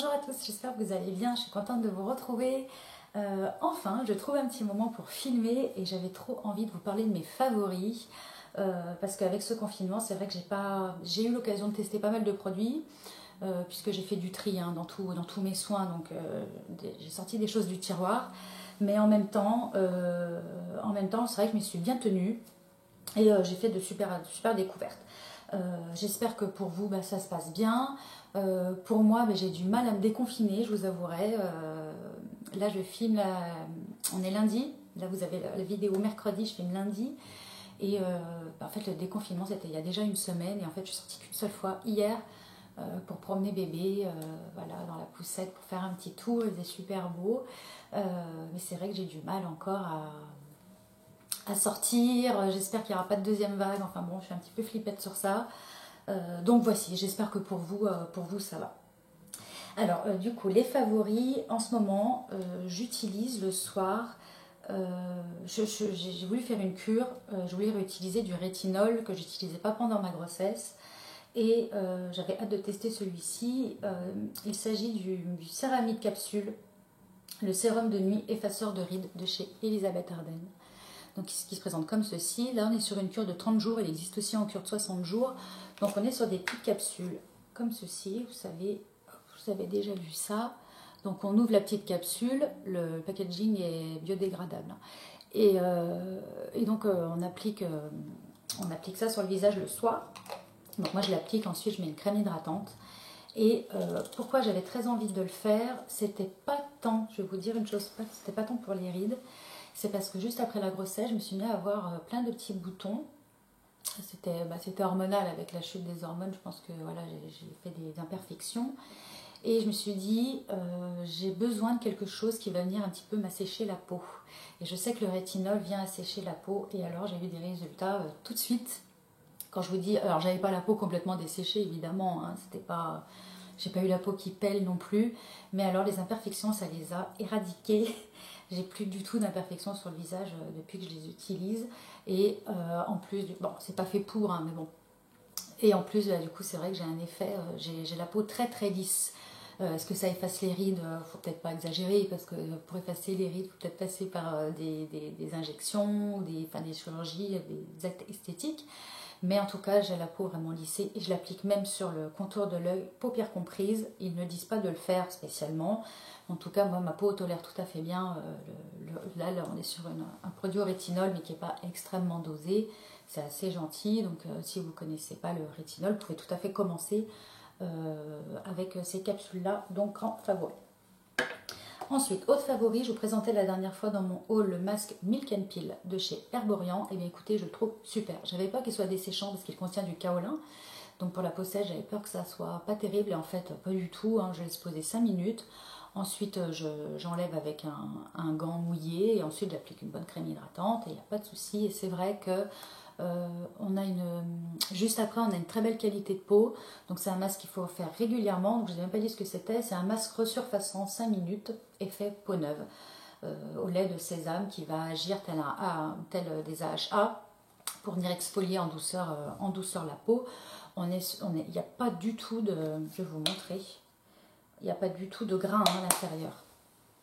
Bonjour à tous, j'espère que vous allez bien, je suis contente de vous retrouver. Enfin, je trouve un petit moment pour filmer et j'avais trop envie de vous parler de mes favoris. Parce qu'avec ce confinement, c'est vrai que j'ai eu l'occasion de tester pas mal de produits, puisque j'ai fait du tri dans tous mes soins, donc j'ai sorti des choses du tiroir. Mais en même temps, c'est vrai que je me suis bien tenue et j'ai fait de super découvertes. J'espère que pour vous, ça se passe bien. Pour moi, j'ai du mal à me déconfiner, je vous avouerai. Là, je filme, on est lundi. Là, vous avez la vidéo mercredi, je filme lundi. Et en fait, le déconfinement, c'était il y a déjà une semaine. Et en fait, je suis sortie qu'une seule fois hier pour promener bébé voilà, dans la poussette pour faire un petit tour. Il faisait super beau. Mais c'est vrai que j'ai du mal encore à sortir. J'espère qu'il n'y aura pas de deuxième vague. Enfin bon, je suis un petit peu flippette sur ça. Donc voici, j'espère que pour vous ça va. Alors du coup, les favoris, en ce moment, j'utilise le soir. J'ai voulu faire une cure, je voulais réutiliser du rétinol que j'utilisais pas pendant ma grossesse. Et j'avais hâte de tester celui-ci. Il s'agit du céramide capsule, le sérum de nuit effaceur de rides de chez Elisabeth Arden. Donc, qui se présente comme ceci. Là, on est sur une cure de 30 jours. Il existe aussi en cure de 60 jours. Donc, on est sur des petites capsules comme ceci. Vous avez déjà vu ça. Donc, on ouvre la petite capsule. Le packaging est biodégradable. Et donc, on applique ça sur le visage le soir. Donc, moi, je l'applique. Ensuite, je mets une crème hydratante. Et pourquoi j'avais très envie de le faire, c'était pas tant, je vais vous dire une chose, c'était pas tant pour les rides. C'est parce que juste après la grossesse, je me suis mis à avoir plein de petits boutons. C'était hormonal avec la chute des hormones. Je pense que voilà, j'ai fait des imperfections. Et je me suis dit, j'ai besoin de quelque chose qui va venir un petit peu m'assécher la peau. Et je sais que le rétinol vient assécher la peau. Et alors, j'ai eu des résultats tout de suite. Quand je vous dis, alors j'avais pas la peau complètement desséchée évidemment. J'ai pas eu la peau qui pèle non plus. Mais alors, les imperfections, ça les a éradiquées. J'ai plus du tout d'imperfections sur le visage depuis que je les utilise. Et en plus, bon, c'est pas fait pour, mais bon. Et en plus, du coup, c'est vrai que j'ai un effet, j'ai la peau très très lisse. Est-ce que ça efface les rides? Faut peut-être pas exagérer, parce que pour effacer les rides, il faut peut-être passer par des injections, des chirurgies, des actes esthétiques. Mais en tout cas, j'ai la peau vraiment lissée et je l'applique même sur le contour de l'œil, paupières comprises. Ils ne disent pas de le faire spécialement. En tout cas, moi, ma peau tolère tout à fait bien. Là, on est sur un produit au rétinol, mais qui n'est pas extrêmement dosé. C'est assez gentil. Donc, si vous ne connaissez pas le rétinol, vous pouvez tout à fait commencer avec ces capsules-là, donc en favori. Ensuite, autre favori, je vous présentais la dernière fois dans mon haul le masque Milk and Peel de chez Herborian. Et bien écoutez, je le trouve super. J'avais peur qu'il soit desséchant parce qu'il contient du kaolin. Donc pour la peau sèche, j'avais peur que ça soit pas terrible. Et en fait, pas du tout. Je laisse poser 5 minutes. Ensuite, j'enlève avec un gant mouillé. Et ensuite, j'applique une bonne crème hydratante. Et il n'y a pas de souci. Et c'est vrai que juste après, on a une très belle qualité de peau. Donc c'est un masque qu'il faut faire régulièrement. Donc je ne vous ai même pas dit ce que c'était. C'est un masque resurfaçant 5 minutes, effet peau neuve, au lait de sésame qui va agir tel des AHA pour venir exfolier en douceur la peau. Il n'y a pas du tout de... Je vais vous montrer. Il n'y a pas du tout de grain à l'intérieur.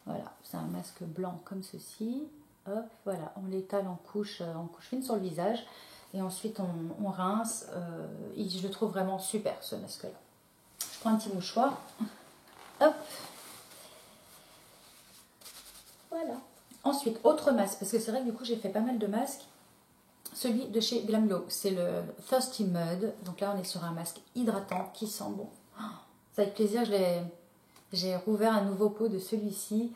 Voilà, c'est un masque blanc comme ceci. Hop, voilà, on l'étale en couche fine sur le visage. Et ensuite, on rince. Je le trouve vraiment super, ce masque-là. Je prends un petit mouchoir. Hop. Voilà. Ensuite, autre masque. Parce que c'est vrai que du coup, j'ai fait pas mal de masques. Celui de chez Glamglow, c'est le Thirsty Mud. Donc là, on est sur un masque hydratant qui sent bon. C'est avec plaisir, j'ai rouvert un nouveau pot de celui-ci.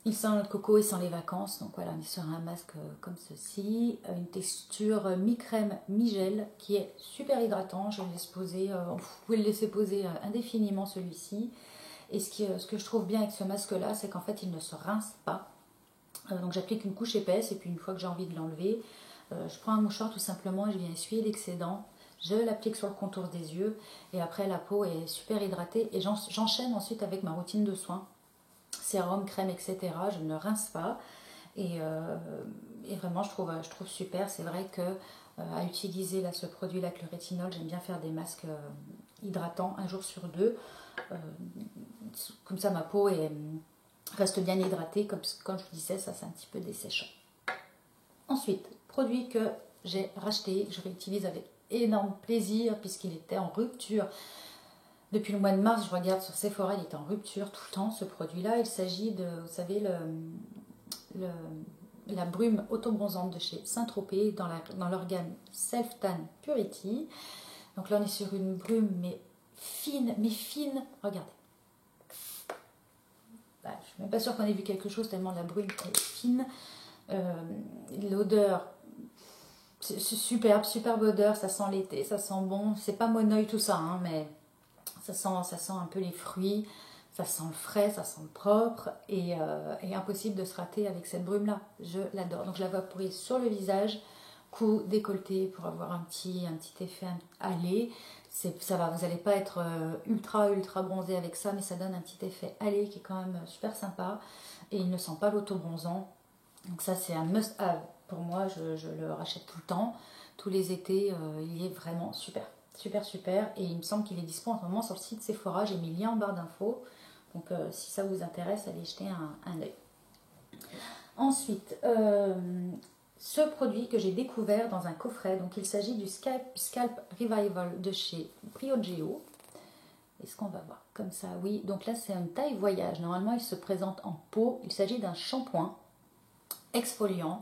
Il sent le coco, il sent les vacances. Donc voilà, on est sur un masque comme ceci. Une texture mi-crème, mi-gel qui est super hydratant. Je le laisse poser, vous pouvez le laisser poser indéfiniment celui-ci. Et ce que je trouve bien avec ce masque-là, c'est qu'en fait, il ne se rince pas. Donc j'applique une couche épaisse et puis une fois que j'ai envie de l'enlever, je prends un mouchoir tout simplement et je viens essuyer l'excédent. Je l'applique sur le contour des yeux et après la peau est super hydratée. Et j'enchaîne ensuite avec ma routine de soins. Sérum, crème, etc. Je ne rince pas et vraiment je trouve super. C'est vrai que à utiliser là, ce produit là, le rétinol, j'aime bien faire des masques hydratants un jour sur deux. comme ça ma peau reste bien hydratée, comme je vous disais, ça c'est un petit peu desséchant. Ensuite, produit que j'ai racheté, que je réutilise avec énorme plaisir puisqu'il était en rupture. Depuis le mois de mars, je regarde sur Sephora, il était en rupture tout le temps ce produit-là. Il s'agit de, vous savez, la brume autobronzante de chez Saint-Tropez dans leur gamme Self Tan Purity. Donc là on est sur une brume mais fine, regardez. Je ne suis même pas sûre qu'on ait vu quelque chose tellement la brume est fine. L'odeur, c'est superbe odeur, ça sent l'été, ça sent bon. C'est pas monoeil tout ça, hein, mais ça sent un peu les fruits, ça sent le frais, ça sent le propre et impossible de se rater avec cette brume là. Je l'adore. Donc je la vaporise sur le visage, cou, décolleté pour avoir un petit effet allé. Ça va, vous n'allez pas être ultra bronzé avec ça, mais ça donne un petit effet allé qui est quand même super sympa et il ne sent pas l'autobronzant. Donc ça c'est un must have pour moi, je le rachète tout le temps, tous les étés, il est vraiment super et il me semble qu'il est disponible en ce moment sur le site Sephora, j'ai mis le lien en barre d'infos, donc si ça vous intéresse, allez jeter un œil. Ensuite, ce produit que j'ai découvert dans un coffret, donc il s'agit du Scalp Revival de chez Briogeo. Est-ce qu'on va voir comme ça? Oui, donc là c'est une taille voyage, normalement il se présente en pot, il s'agit d'un shampoing exfoliant,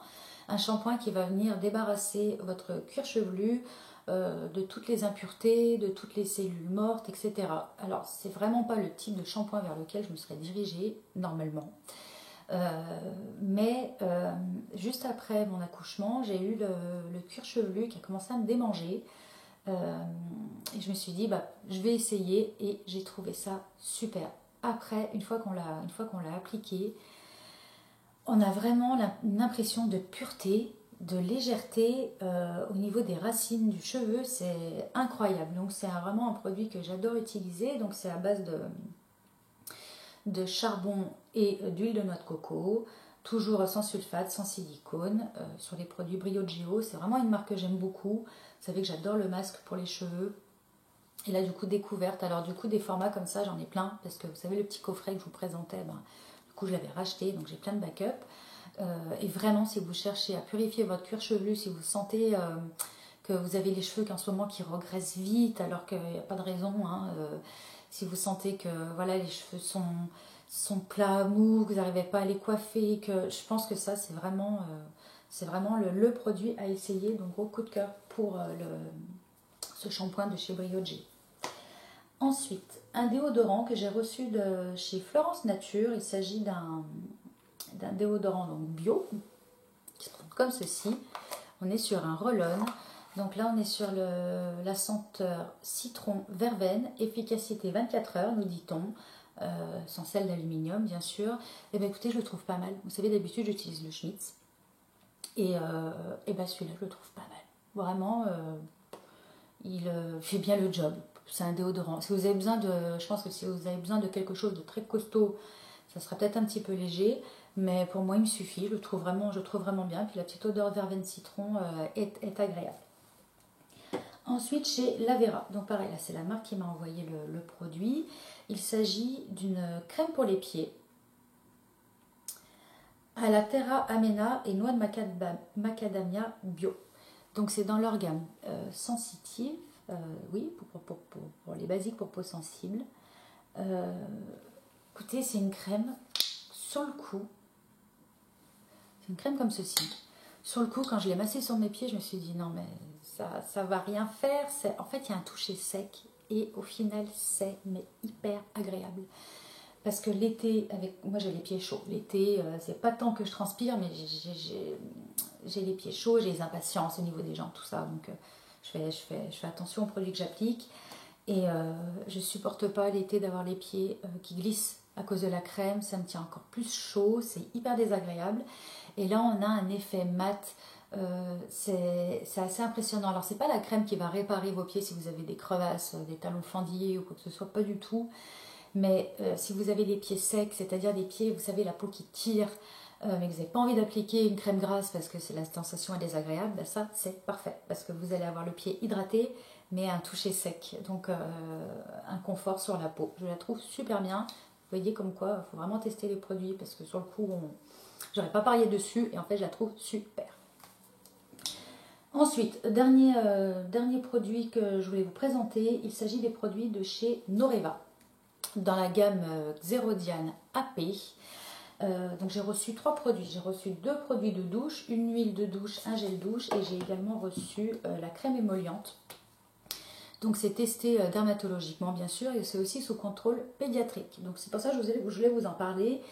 un shampoing qui va venir débarrasser votre cuir chevelu de toutes les impuretés, de toutes les cellules mortes, etc. Alors c'est vraiment pas le type de shampoing vers lequel je me serais dirigée normalement, mais juste après mon accouchement j'ai eu le cuir chevelu qui a commencé à me démanger et je me suis dit je vais essayer et j'ai trouvé ça super. Après, une fois qu'on l'a appliqué, on a vraiment une impression de pureté, de légèreté au niveau des racines du cheveu, c'est incroyable. Donc c'est vraiment un produit que j'adore utiliser. Donc c'est à base de charbon et d'huile de noix de coco, toujours sans sulfate, sans silicone, sur les produits Briogeo. C'est vraiment une marque que j'aime beaucoup. Vous savez que j'adore le masque pour les cheveux. Et là du coup découverte. Alors du coup des formats comme ça j'en ai plein parce que vous savez le petit coffret que je vous présentais, du coup je l'avais racheté, donc j'ai plein de backup. Et vraiment si vous cherchez à purifier votre cuir chevelu, si vous sentez que vous avez les cheveux en ce moment qui regressent vite alors qu'il n'y a pas de raison, si vous sentez que voilà les cheveux sont plats, mous, que vous n'arrivez pas à les coiffer, que je pense que ça c'est vraiment le produit à essayer. Donc gros coup de cœur pour ce shampoing de chez Briogeo. Ensuite, un déodorant que j'ai reçu de chez Florence Nature. Il s'agit d'un déodorant donc bio qui se présente comme ceci. On est sur un roll-on. Donc là, on est sur la senteur citron verveine, efficacité 24 heures, nous dit-on, sans sel d'aluminium, bien sûr. Et bien écoutez, je le trouve pas mal. Vous savez, d'habitude, j'utilise le Schmitz. Et ben celui-là, je le trouve pas mal. Vraiment, il fait bien le job. C'est un déodorant. Si vous avez besoin je pense que si vous avez besoin de quelque chose de très costaud, ça sera peut-être un petit peu léger, mais pour moi il me suffit. Je le trouve vraiment bien. Puis la petite odeur verveine citron est agréable. Ensuite chez Lavera, donc pareil, là c'est la marque qui m'a envoyé le produit. Il s'agit d'une crème pour les pieds à la terra amena et noix de macadamia bio. Donc c'est dans leur gamme sensitive. Oui, pour les basiques pour peau sensible. Écoutez, c'est une crème sur le cou. C'est une crème comme ceci. Sur le cou, quand je l'ai massée sur mes pieds, je me suis dit non mais ça va rien faire. En fait, il y a un toucher sec et au final, c'est hyper agréable. Parce que l'été, moi j'ai les pieds chauds. L'été, c'est pas tant que je transpire, mais j'ai les pieds chauds, j'ai les impatiences au niveau des jambes, tout ça. Donc je fais attention aux produits que j'applique. Et je supporte pas l'été d'avoir les pieds qui glissent à cause de la crème. Ça me tient encore plus chaud, c'est hyper désagréable. Et là, on a un effet mat. C'est assez impressionnant. Alors, c'est pas la crème qui va réparer vos pieds si vous avez des crevasses, des talons fendillés ou quoi que ce soit, pas du tout. Mais si vous avez les pieds secs, c'est-à-dire des pieds, vous savez, la peau qui tire, mais que vous n'avez pas envie d'appliquer une crème grasse parce que la sensation est désagréable, ben ça c'est parfait parce que vous allez avoir le pied hydraté mais un toucher sec, donc un confort sur la peau. Je la trouve super bien, voyez comme quoi, il faut vraiment tester les produits parce que sur le coup, j'aurais pas parié dessus et en fait, je la trouve super. Ensuite, dernier produit que je voulais vous présenter, il s'agit des produits de chez Noreva dans la gamme Xerodiane AP. Donc j'ai reçu 3 produits. J'ai reçu 2 produits de douche, une huile de douche, un gel douche et j'ai également reçu la crème émolliente. Donc c'est testé dermatologiquement bien sûr et c'est aussi sous contrôle pédiatrique. Donc c'est pour ça que je voulais vous en parler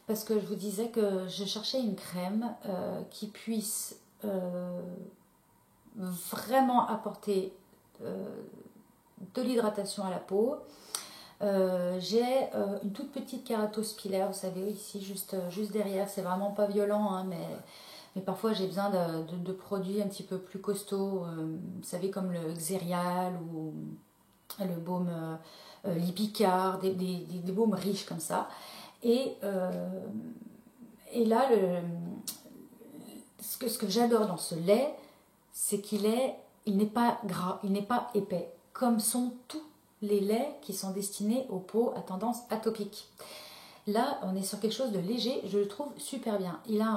parce que je vous disais que je cherchais une crème qui puisse vraiment apporter de l'hydratation à la peau. J'ai une toute petite kératospilaire, vous savez, ici, juste derrière. C'est vraiment pas violent, hein, mais parfois j'ai besoin de produits un petit peu plus costauds, vous savez, comme le Xerial ou le baume Lipicard, des baumes riches comme ça. Et là, ce que j'adore dans ce lait, c'est il n'est pas gras, il n'est pas épais, comme sont tous les laits qui sont destinés aux peaux à tendance atopique. Là, on est sur quelque chose de léger, je le trouve super bien. Il a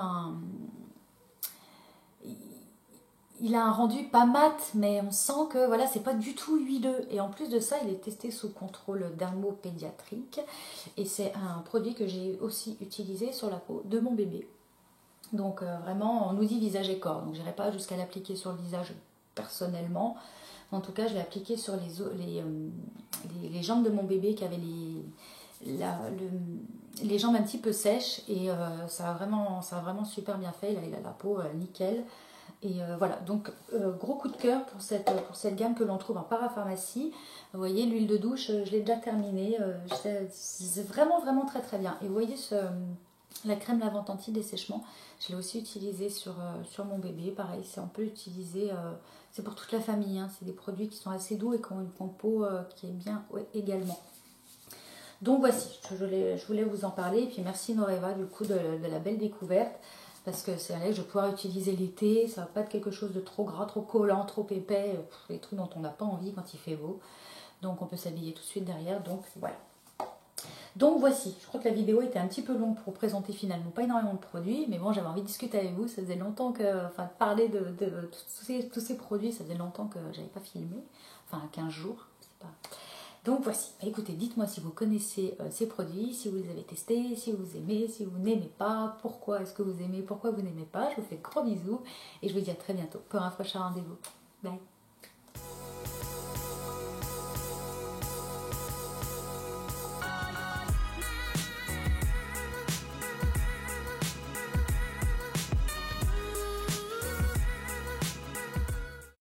un rendu pas mat, mais on sent que voilà, c'est pas du tout huileux. Et en plus de ça, il est testé sous contrôle dermopédiatrique. Et c'est un produit que j'ai aussi utilisé sur la peau de mon bébé. Donc vraiment, on nous dit visage et corps. Donc j'irai pas jusqu'à l'appliquer sur le visage personnellement. En tout cas, je l'ai appliqué sur les jambes de mon bébé qui avait les jambes un petit peu sèches. Et ça a vraiment super bien fait. Il a la peau nickel. Et voilà, donc gros coup de cœur pour cette gamme que l'on trouve en parapharmacie. Vous voyez, l'huile de douche, je l'ai déjà terminée. C'est vraiment, vraiment très, très bien. Et vous voyez la crème lavante anti-dessèchement, je l'ai aussi utilisée sur mon bébé. Pareil, on peut l'utiliser, c'est pour toute la famille. Hein. C'est des produits qui sont assez doux et qui ont une peau qui est bien également. Donc voici, je voulais vous en parler. Et puis merci Noreva du coup de la belle découverte. Parce que c'est un lait que je vais pouvoir utiliser l'été. Ça va pas être quelque chose de trop gras, trop collant, trop épais. Les trucs dont on n'a pas envie quand il fait beau. Donc on peut s'habiller tout de suite derrière. Donc voilà. Donc voici, je crois que la vidéo était un petit peu longue pour présenter finalement pas énormément de produits, mais bon, j'avais envie de discuter avec vous, ça faisait longtemps que, de parler de tous ces produits, ça faisait longtemps que j'avais pas filmé, enfin 15 jours, c'est pas... Donc voici, écoutez, dites-moi si vous connaissez ces produits, si vous les avez testés, si vous aimez, si vous n'aimez pas, pourquoi est-ce que vous aimez, pourquoi vous n'aimez pas, je vous fais gros bisous et je vous dis à très bientôt pour un prochain rendez-vous. Bye.